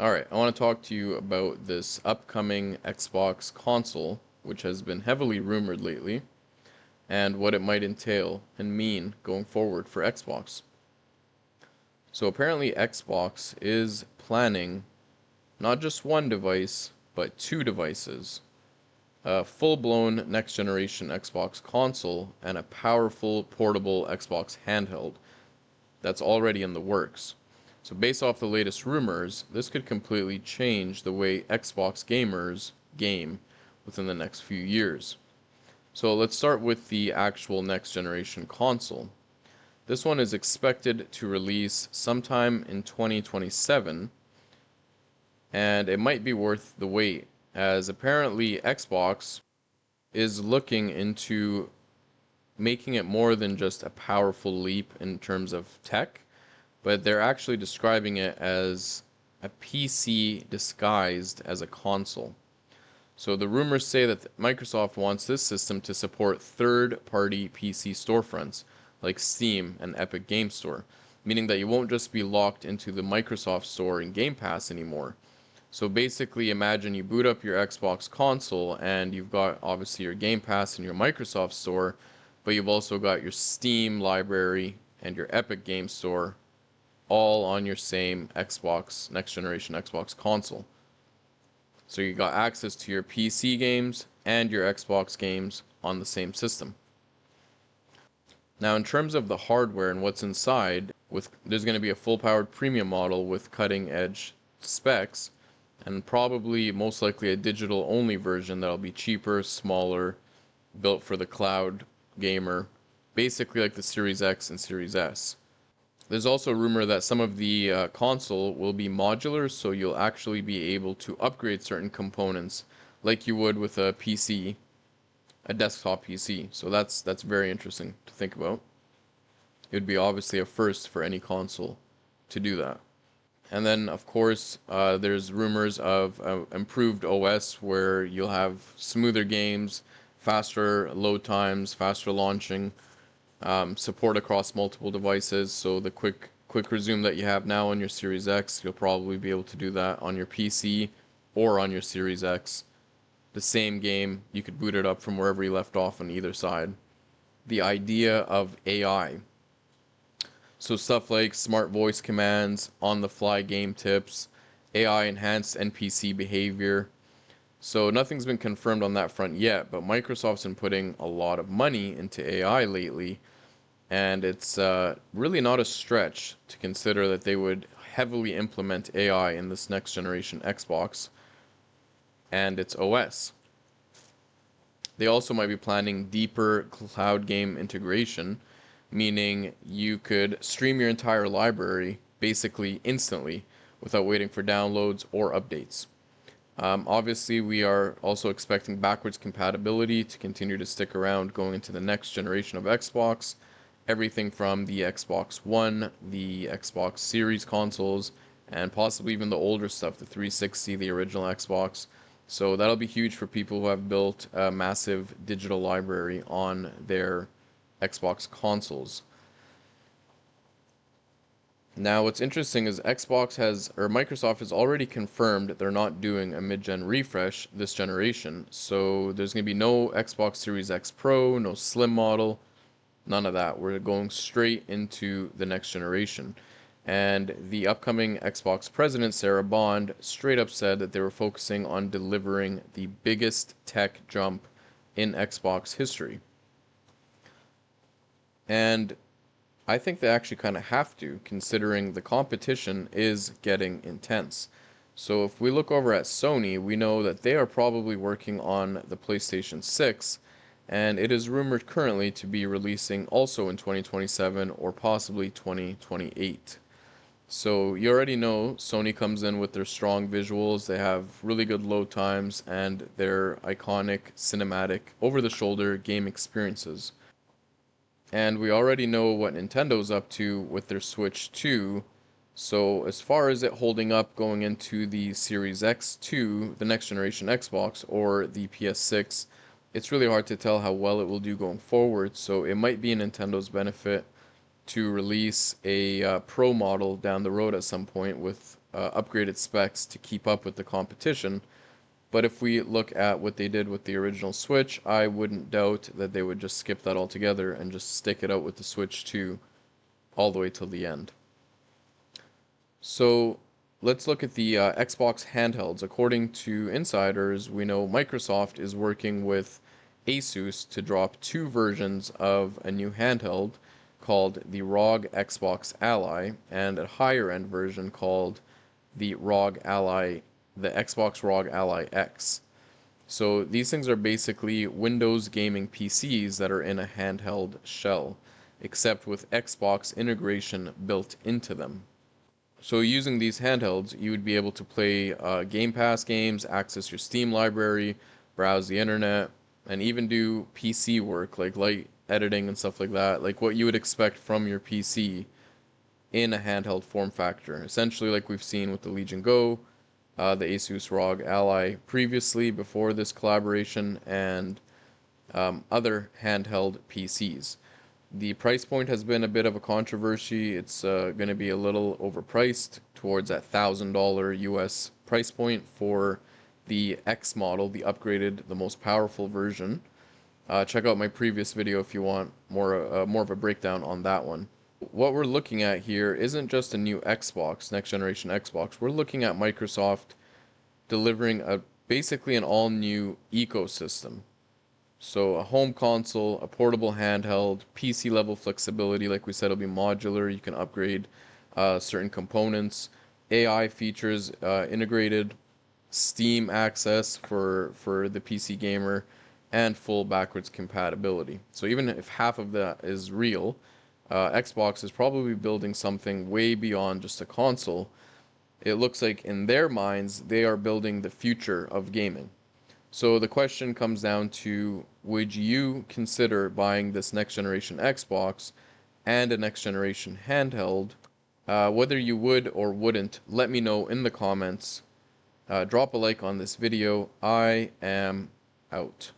Alright, I want to talk to you about this upcoming Xbox console, which has been heavily rumored lately, and what it might entail and mean going forward for Xbox. So apparently Xbox is planning not just one device, but two devices. A full-blown next-generation Xbox console and a powerful portable Xbox handheld that's already in the works. So based off the latest rumors, this could completely change the way Xbox gamers game within the next few years. So let's start with the actual next generation console. This one is expected to release sometime in 2027, and it might be worth the wait, as apparently Xbox is looking into making it more than just a powerful leap in terms of tech, but they're actually describing it as a PC disguised as a console. So the rumors say that Microsoft wants this system to support third-party PC storefronts like Steam and Epic Game Store, meaning that you won't just be locked into the Microsoft Store and Game Pass anymore. So basically, imagine you boot up your Xbox console and you've got obviously your Game Pass and your Microsoft Store, but you've also got your Steam library and your Epic Game Store all on your same Xbox, next generation Xbox console. So you got access to your PC games and your Xbox games on the same system. Now in terms of the hardware and what's inside, there's going to be a full-powered premium model with cutting-edge specs, and probably most likely a digital-only version that'll be cheaper, smaller, built for the cloud gamer, basically like the Series X and Series S. There's also a rumor that some of the console will be modular, so you'll actually be able to upgrade certain components like you would with a PC, a desktop PC. So that's very interesting to think about. It would be obviously a first for any console to do that. And then, of course, there's rumors of improved OS where you'll have smoother games, faster load times, faster launching, support across multiple devices. So the quick resume that you have now on your Series X, you'll probably be able to do that on your PC or on your Series X. The same game, you could boot it up from wherever you left off on either side. The idea of AI. So stuff like smart voice commands, on-the-fly game tips, AI-enhanced NPC behavior. So nothing's been confirmed on that front yet, but Microsoft's been putting a lot of money into AI lately, and it's really not a stretch to consider that they would heavily implement AI in this next generation Xbox and its OS. They also might be planning deeper cloud game integration, meaning you could stream your entire library basically instantly without waiting for downloads or updates. Obviously, we are also expecting backwards compatibility to continue to stick around going into the next generation of Xbox. Everything from the Xbox One, the Xbox Series consoles, and possibly even the older stuff, the 360, the original Xbox. So that'll be huge for people who have built a massive digital library on their Xbox consoles. Now, what's interesting is Microsoft has already confirmed that they're not doing a mid-gen refresh this generation. So there's going to be no Xbox Series X Pro, no Slim model, none of that. We're going straight into the next generation. And the upcoming Xbox president, Sarah Bond, straight up said that they were focusing on delivering the biggest tech jump in Xbox history. And I think they actually kind of have to, considering the competition is getting intense. So if we look over at Sony, we know that they are probably working on the PlayStation 6, and it is rumored currently to be releasing also in 2027 or possibly 2028. So you already know Sony comes in with their strong visuals, they have really good load times, and their iconic cinematic over-the-shoulder game experiences. And we already know what Nintendo's up to with their Switch 2. So as far as it holding up going into the Series X2, the next generation Xbox, or the PS6, it's really hard to tell how well it will do going forward. So it might be in Nintendo's benefit to release a Pro model down the road at some point with upgraded specs to keep up with the competition. But if we look at what they did with the original Switch, I wouldn't doubt that they would just skip that altogether and just stick it out with the Switch 2 all the way till the end. So let's look at the Xbox handhelds. According to insiders, we know Microsoft is working with ASUS to drop two versions of a new handheld called the ROG Xbox Ally and a higher end version called the the Xbox ROG Ally X. So these things are basically Windows gaming PCs that are in a handheld shell, except with Xbox integration built into them. So using these handhelds, you would be able to play Game Pass games, access your Steam library, browse the internet, and even do PC work like light editing and stuff like that, like what you would expect from your PC in a handheld form factor. Essentially like we've seen with the Legion Go, the ASUS ROG Ally previously before this collaboration, and other handheld PCs. The price point has been a bit of a controversy. It's going to be a little overpriced towards that $1,000 US price point for the X model, the upgraded, the most powerful version. Check out my previous video if you want more of a breakdown on that one. What we're looking at here isn't just a new Xbox, next generation Xbox. We're looking at Microsoft delivering basically an all new ecosystem. So a home console, a portable handheld, PC level flexibility, like we said, it'll be modular. You can upgrade certain components, AI features integrated, Steam access for the PC gamer, and full backwards compatibility. So even if half of that is real, Xbox is probably building something way beyond just a console. It looks like in their minds they are building the future of gaming. So the question comes down to, would you consider buying this next generation Xbox and a next generation handheld? Whether you would or wouldn't, let me know in the comments. Drop a like on this video. I am out.